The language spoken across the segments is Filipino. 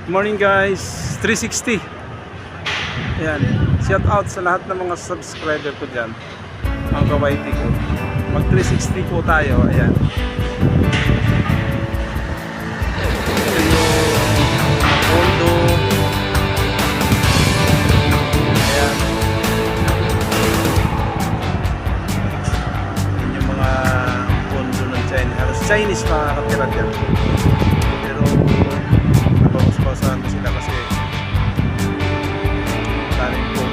Morning guys, 360. Ayan, shout out sa lahat ng mga subscriber ko dyan, mga kawaiti ko. Mag 360 po tayo. Ayan, ito yung condo. Ayan, yun yung mga condo ng Chinese. Halos Chinese mga nakatira dyan. Pero nabawas-bawasan na sila kasi taring po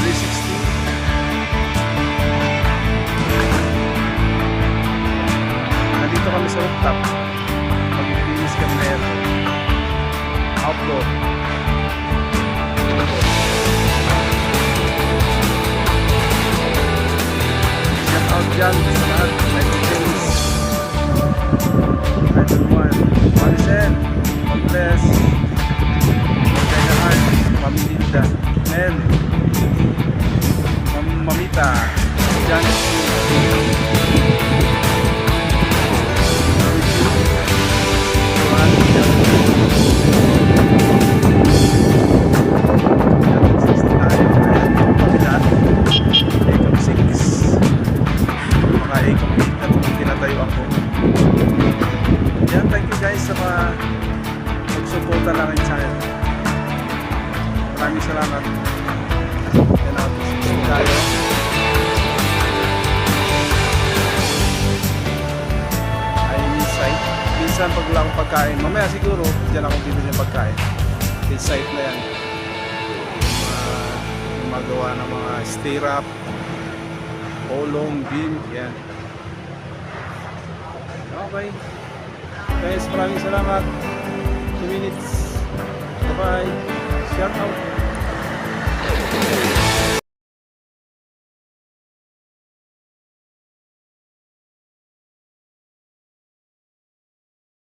360. Nandito kami sa rooftop, mag-finish kami na yan outdoor. Shout out dyan sa lahat like things. Everyone, Maricel, God-bless, Magdayahan, Pamilinda, Mel, Mamita, Janet, thank you guys sa mga magsuporta lang sa akin. Maraming salamat. Yan ako, susunod tayo. Ay, minsan pag wala akong pagkain, mamaya siguro dyan ako bibili ng pagkain. This site na yan, yung magawa ng mga stirrup, polong, beam, yan. Okay guys, maraming salamat. 2 minutes. Bye bye. Shout out.